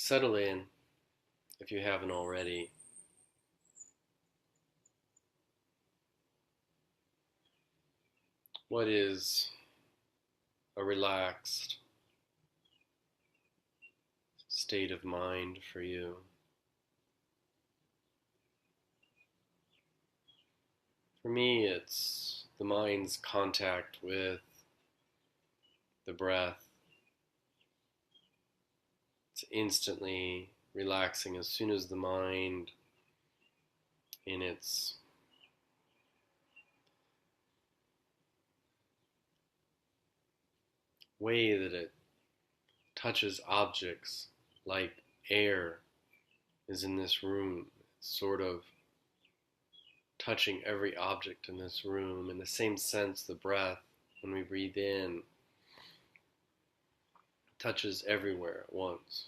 Settle in if you haven't already. What is a relaxed state of mind for you? For me, it's the mind's contact with the breath. It's instantly relaxing as soon as the mind, in its way that it touches objects, like air is in this room, it's sort of touching every object in this room. In the same sense, the breath, when we breathe in, touches everywhere at once.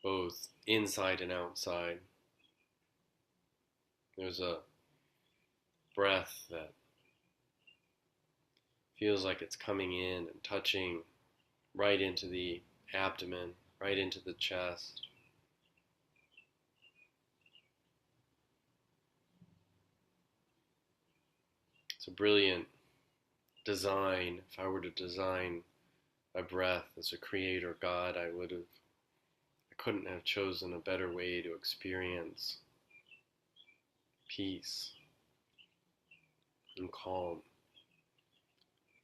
Both inside and outside. There's a breath that feels like it's coming in and touching right into the abdomen, right into the chest. It's a brilliant design. If I were to design my breath as a creator God, I couldn't have chosen a better way to experience peace and calm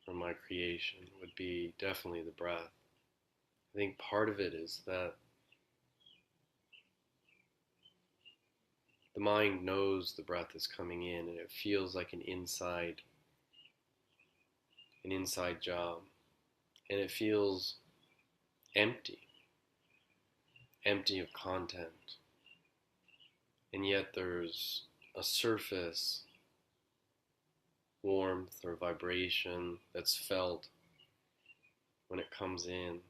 from my creation. Would be definitely the breath. I think part of it is that the mind knows the breath is coming in, and it feels like an inside job, and it feels empty of content, and yet there's a surface warmth or vibration that's felt when it comes in.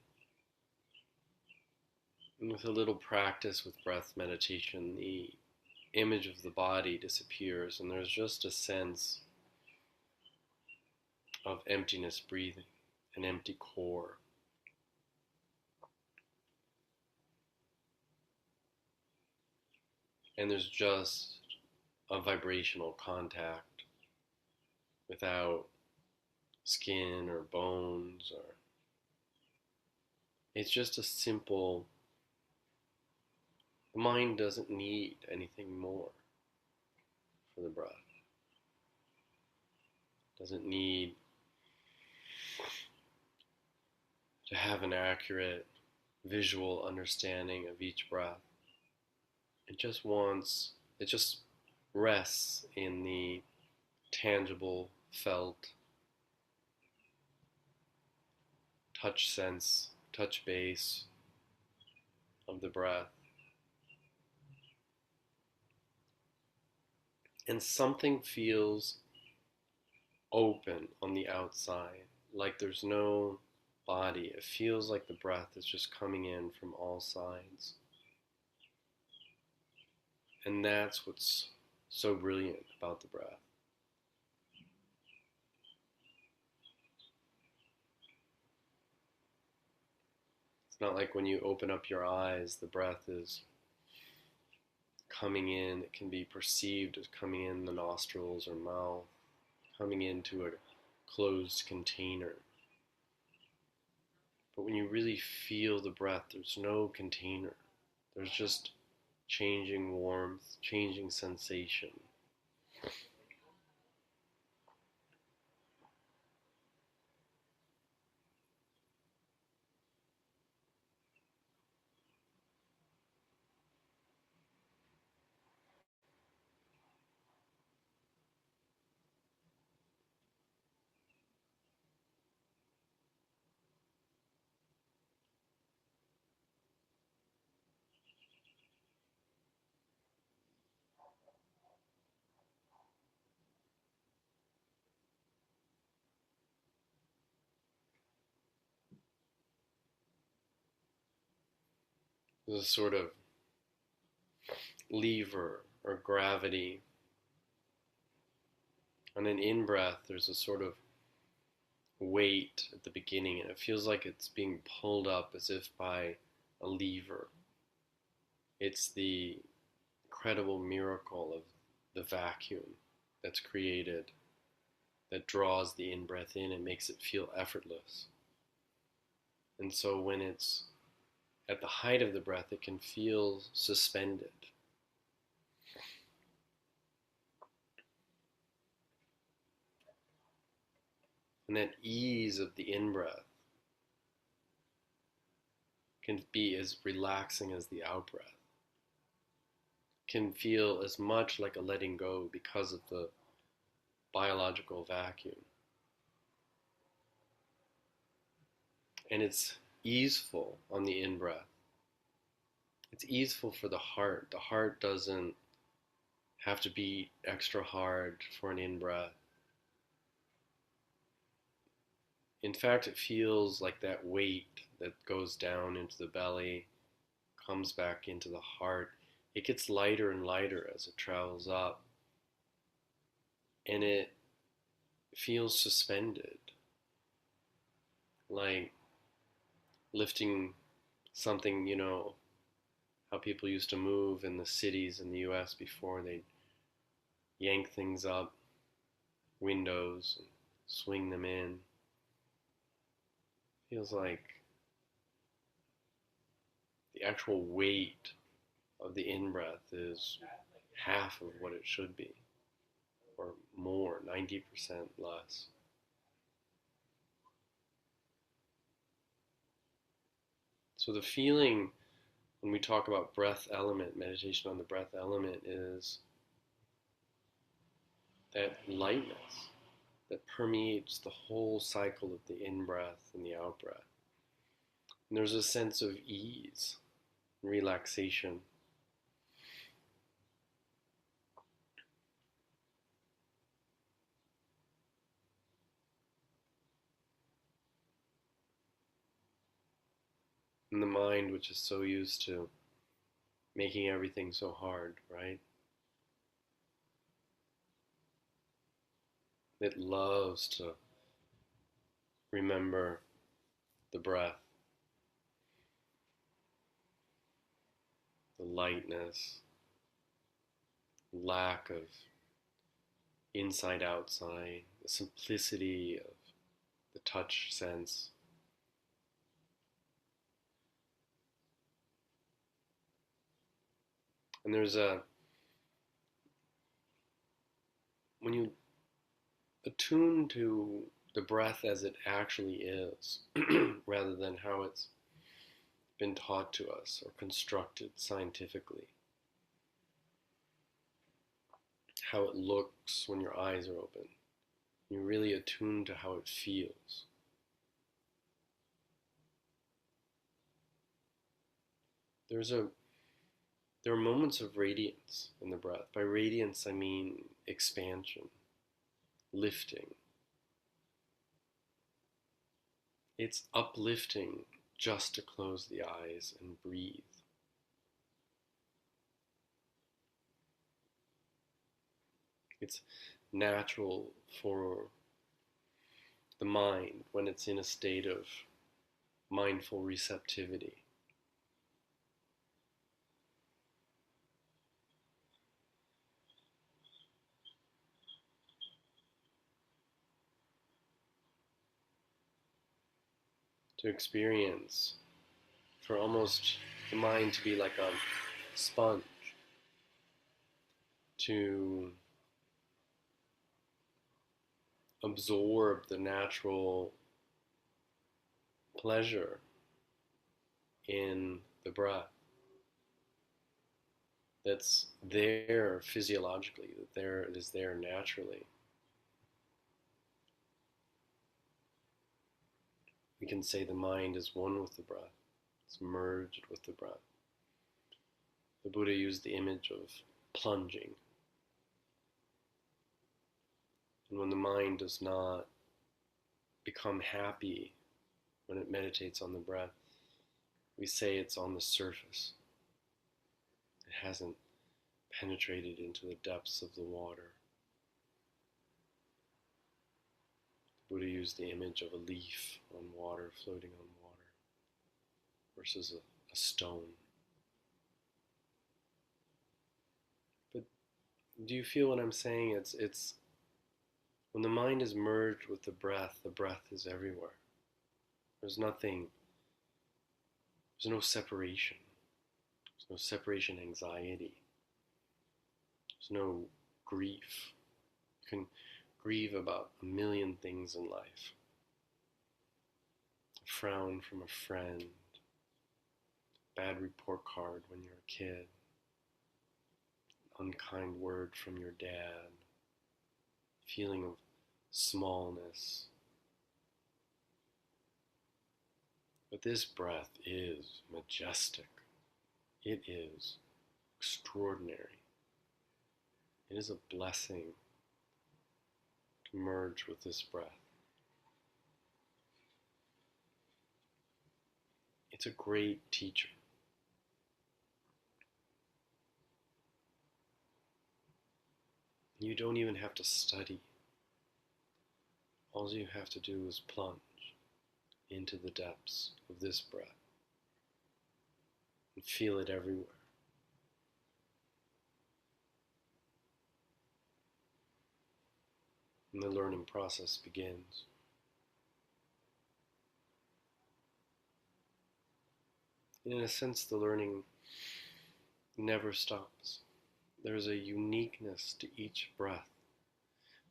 And with a little practice with breath meditation, the image of the body disappears, and there's just a sense of emptiness breathing, an empty core. And there's just a vibrational contact without skin or bones, or it's just a simple, the mind doesn't need anything more for the breath. It doesn't need to have an accurate visual understanding of each breath. It just rests in the tangible, felt, touch base of the breath. And something feels open on the outside, like there's no body. It feels like the breath is just coming in from all sides. And that's what's so brilliant about the breath. It's not like when you open up your eyes, the breath is coming in. It can be perceived as coming in the nostrils or mouth, coming into a closed container. But when you really feel the breath, there's no container. There's just changing warmth, changing sensation. There's a sort of lever or gravity On an in-breath, there's a sort of weight at the beginning, and it feels like it's being pulled up as if by a lever. It's the incredible miracle of the vacuum that's created that draws the in-breath in and makes it feel effortless. And so when it's at the height of the breath, it can feel suspended. And that ease of the in-breath can be as relaxing as the out-breath. Can feel as much like a letting go because of the biological vacuum. And it's easeful on the in-breath. It's easeful for the heart. The heart doesn't have to beat extra hard for an in-breath. In fact, it feels like that weight that goes down into the belly, comes back into the heart. It gets lighter and lighter as it travels up. And it feels suspended, like lifting something, how people used to move in the cities in the US before. They'd yank things up, windows, and swing them in. Feels like the actual weight of the in-breath is half of what it should be, or more, 90% less. So the feeling when we talk about breath element, meditation on the breath element, is that lightness that permeates the whole cycle of the in-breath and the out-breath. And there's a sense of ease, relaxation. And the mind, which is so used to making everything so hard, right? It loves to remember the breath, the lightness, lack of inside outside, the simplicity of the touch sense. And when you attune to the breath as it actually is, rather than how it's been taught to us or constructed scientifically, how it looks when your eyes are open, you really attune to how it feels. There are moments of radiance in the breath. By radiance, I mean expansion, lifting. It's uplifting just to close the eyes and breathe. It's natural for the mind when it's in a state of mindful receptivity. To experience, for almost the mind to be like a sponge, to absorb the natural pleasure in the breath that's there physiologically, that is there naturally. We can say the mind is one with the breath. It's merged with the breath. The Buddha used the image of plunging. And when the mind does not become happy when it meditates on the breath, we say it's on the surface. It hasn't penetrated into the depths of the water. Buddha used the image of a leaf on water, floating on water, versus a stone. But do you feel what I'm saying? It's when the mind is merged with the breath is everywhere. There's nothing, there's no separation. There's no separation anxiety. There's no grief. You can grieve about a million things in life. A frown from a friend, bad report card when you're a kid, unkind word from your dad, feeling of smallness. But this breath is majestic. It is extraordinary. It is a blessing to merge with this breath. It's a great teacher. You don't even have to study. All you have to do is plunge into the depths of this breath and feel it everywhere. And the learning process begins. And in a sense, the learning never stops. There's a uniqueness to each breath.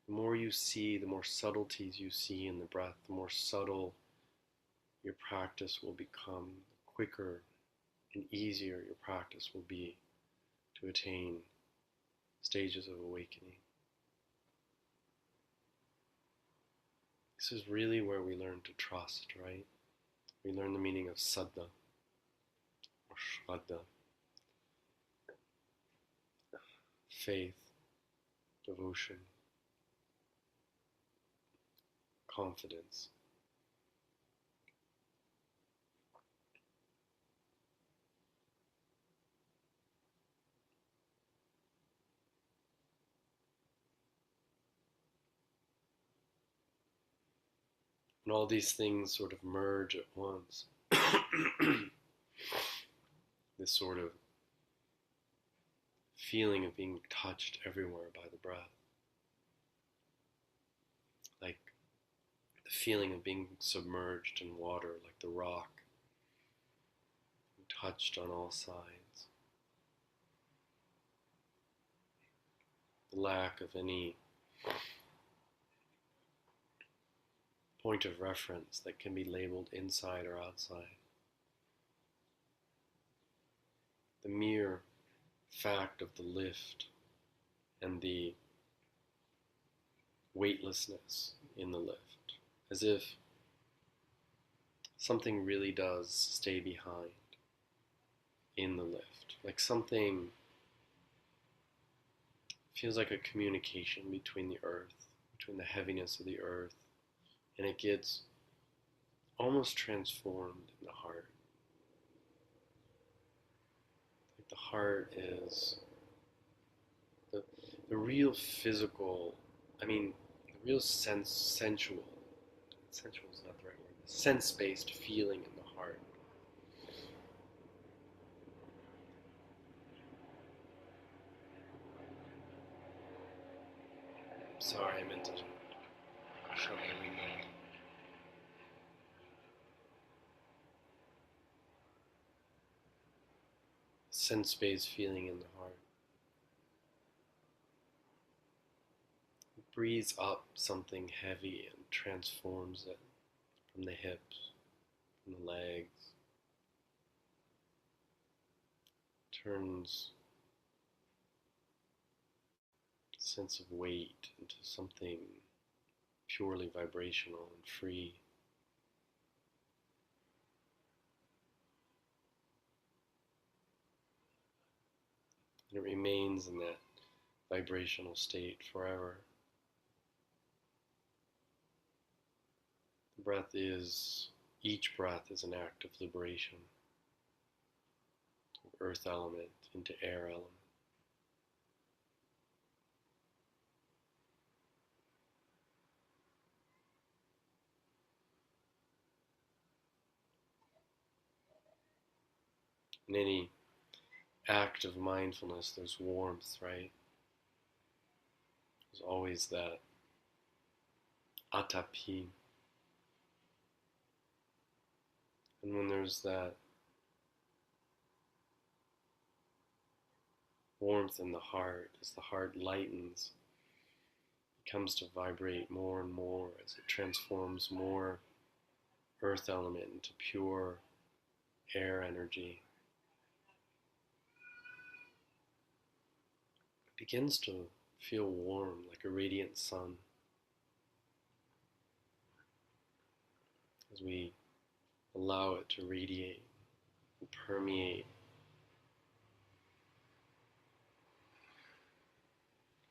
The more you see, the more subtleties you see in the breath, the more subtle your practice will become, the quicker and easier your practice will be to attain stages of awakening. This is really where we learn to trust, right? We learn the meaning of saddha or shraddha. Faith, devotion, confidence. And all these things sort of merge at once. This sort of feeling of being touched everywhere by the breath. Like the feeling of being submerged in water, like the rock, touched on all sides. The lack of any point of reference that can be labeled inside or outside. The mere fact of the lift and the weightlessness in the lift, as if something really does stay behind in the lift, like something feels like a communication between the earth, between the heaviness of the earth, and it gets almost transformed in the heart. Like the heart is the real physical, the real sensual is not the right word, sense-based feeling in the heart. Sorry, I meant to show my remote. Sense-based feeling in the heart. It breathes up something heavy and transforms it from the hips, from the legs. Turns a sense of weight into something purely vibrational and free. And it remains in that vibrational state forever. The breath is, each breath is an act of liberation. Earth element into air element. In any act of mindfulness, there's warmth, right? There's always that atapi. And when there's that warmth in the heart, as the heart lightens, it comes to vibrate more and more as it transforms more earth element into pure air energy. It begins to feel warm, like a radiant sun, as we allow it to radiate and permeate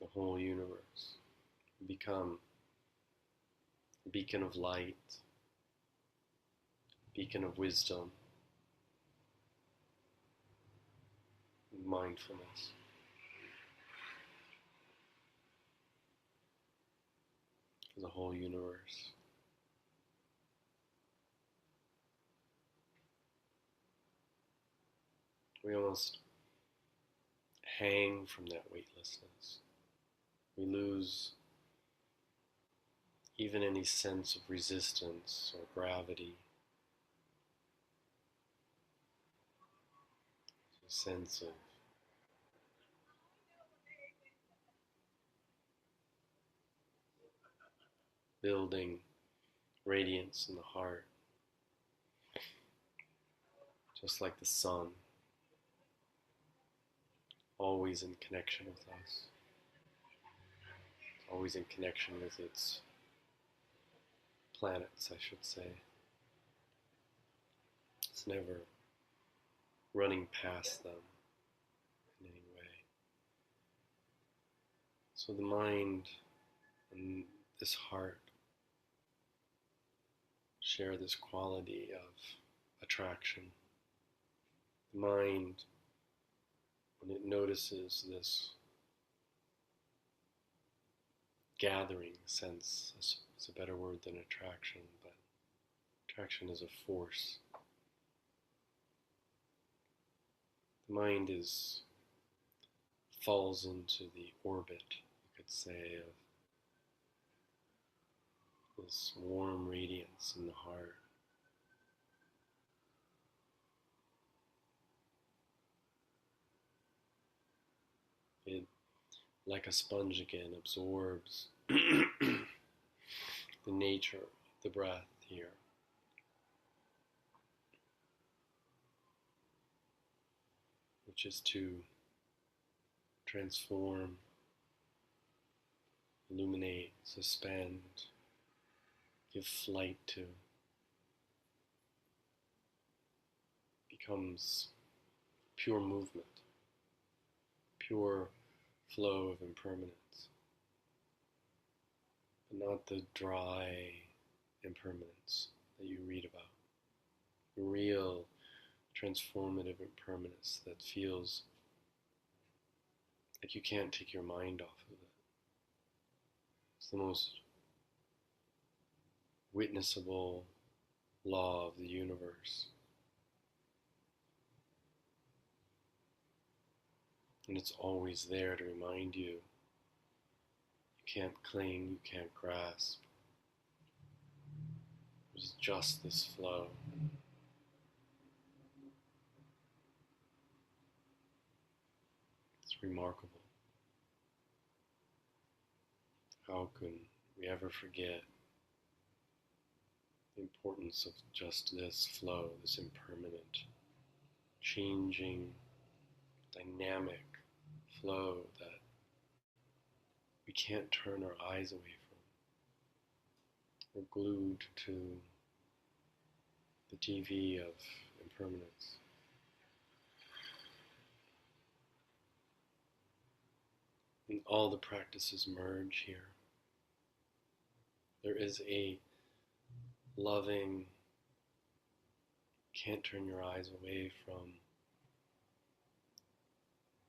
the whole universe. We become a beacon of light, a beacon of wisdom, and mindfulness. For the whole universe. We almost hang from that weightlessness. We lose even any sense of resistance or gravity. A sense of building radiance in the heart, just like the sun, always in connection with us, always in connection with its planets, I should say. It's never running past them in any way. So the mind and this heart share this quality of attraction. The mind, when it notices this gathering sense, is a better word than attraction, but attraction is a force. The mind falls into the orbit, you could say, of this warm radiance in the heart. It, like a sponge again, absorbs the nature of the breath here. Which is to transform, illuminate, suspend, give flight to, becomes pure movement, pure flow of impermanence, but not the dry impermanence that you read about. The real transformative impermanence that feels like you can't take your mind off of it. It's the most witnessable law of the universe. And it's always there to remind you. You can't cling, you can't grasp. There's just this flow. It's remarkable. How can we ever forget the importance of just this flow, this impermanent, changing, dynamic flow that we can't turn our eyes away from. We're glued to the TV of impermanence. And all the practices merge here. There is a loving, can't turn your eyes away from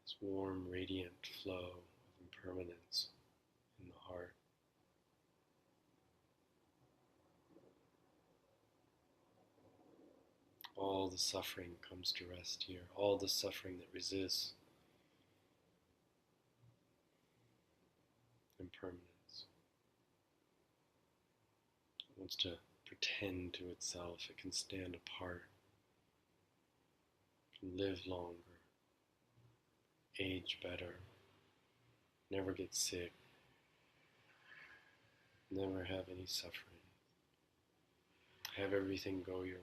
this warm, radiant flow of impermanence in the heart. All all the suffering comes to rest here, all the suffering that resists impermanence. It wants to pretend to itself it can stand apart, can live longer, age better, never get sick, never have any suffering, have everything go your way.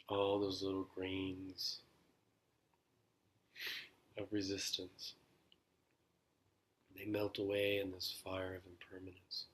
All those little grains of resistance, they melt away in this fire of impermanence.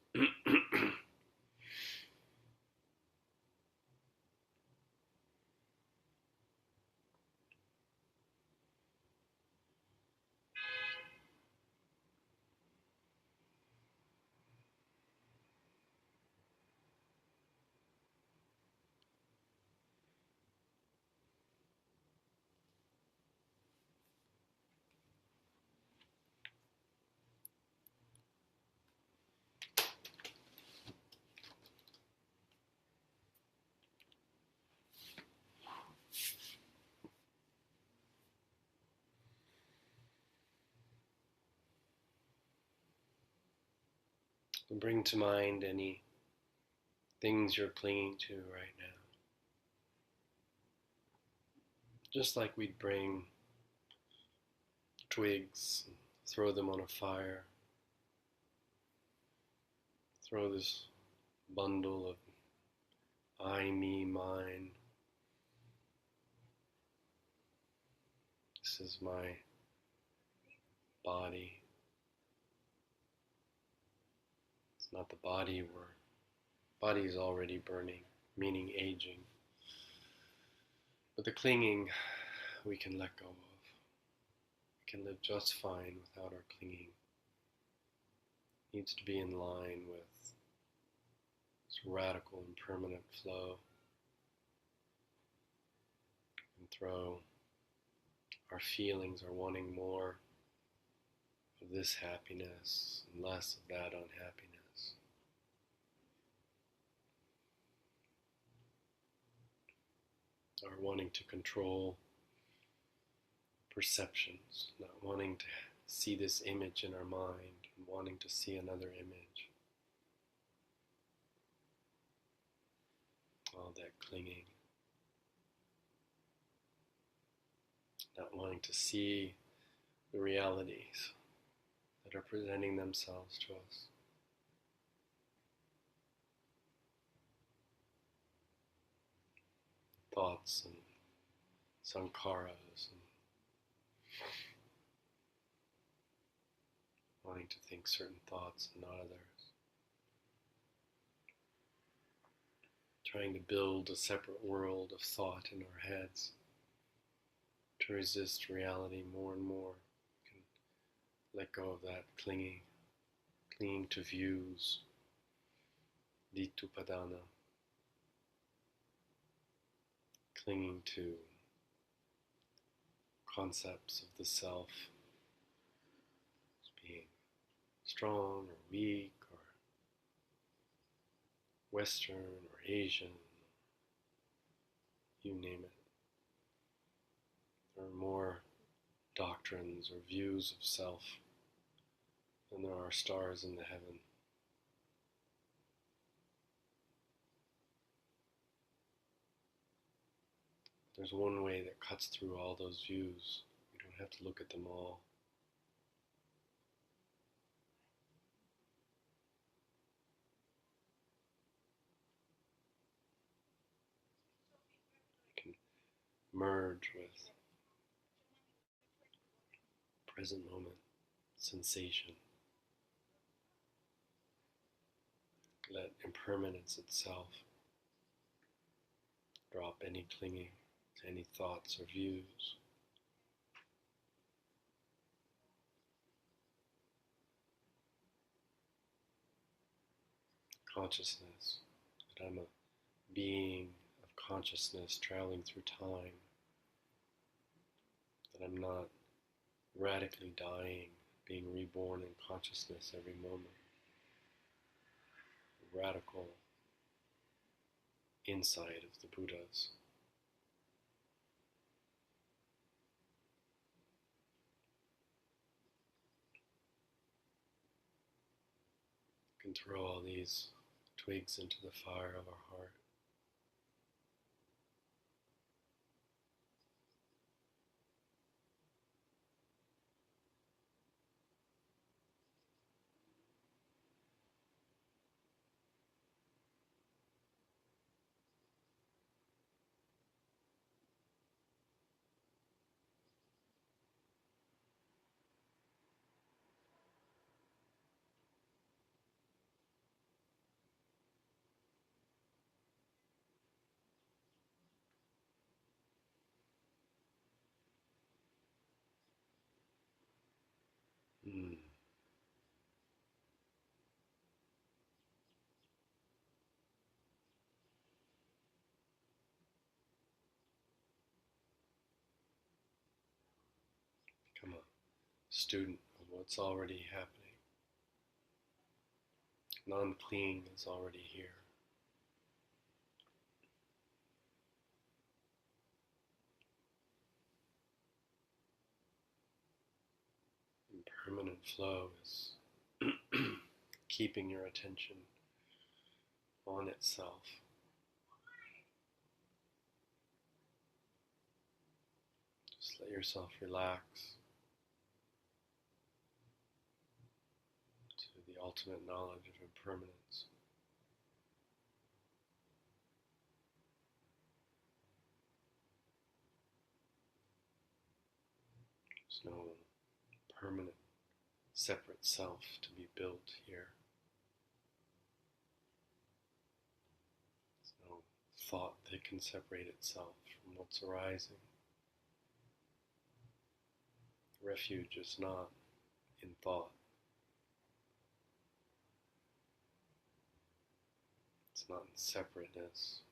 Bring to mind any things you're clinging to right now. Just like we'd bring twigs and throw them on a fire. Throw this bundle of I, me, mine. This is my body. It's not the body body is already burning, meaning aging. But the clinging we can let go of. We can live just fine without our clinging. It needs to be in line with this radical and permanent flow. And throw our feelings are wanting more of this happiness and less of that unhappiness. Are wanting to control perceptions, not wanting to see this image in our mind and wanting to see another image. All that clinging. Not wanting to see the realities that are presenting themselves to us. Thoughts and sankharas and wanting to think certain thoughts and not others. Trying to build a separate world of thought in our heads to resist reality more and more. We can let go of that clinging to views, Dittupadana, clinging to concepts of the self as being strong or weak or Western or Asian, you name it. There are more doctrines or views of self than there are stars in the heaven. There's one way that cuts through all those views. We don't have to look at them all. We can merge with present moment sensation. Let impermanence itself drop any clinging to any thoughts or views. Consciousness, that I'm a being of consciousness traveling through time, that I'm not radically dying, being reborn in consciousness every moment. Radical inside of the Buddhas. We can throw all these twigs into the fire of our heart. Mm. Become a student of what's already happening. Non-clinging is already here. Impermanent flow is keeping your attention on itself. Just let yourself relax to the ultimate knowledge of impermanence. There's no permanent separate self to be built here. There's no thought that can separate itself from what's arising. Refuge is not in thought. It's not in separateness.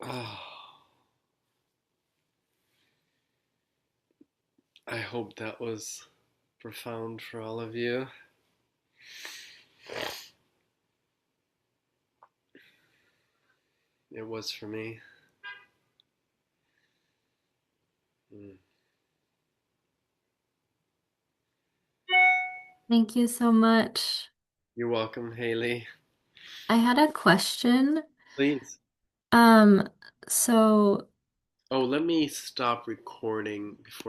Oh, I hope that was profound for all of you. It was for me. Mm. Thank you so much. You're welcome, Haley. I had a question. Please. Um, so Oh, let me stop recording before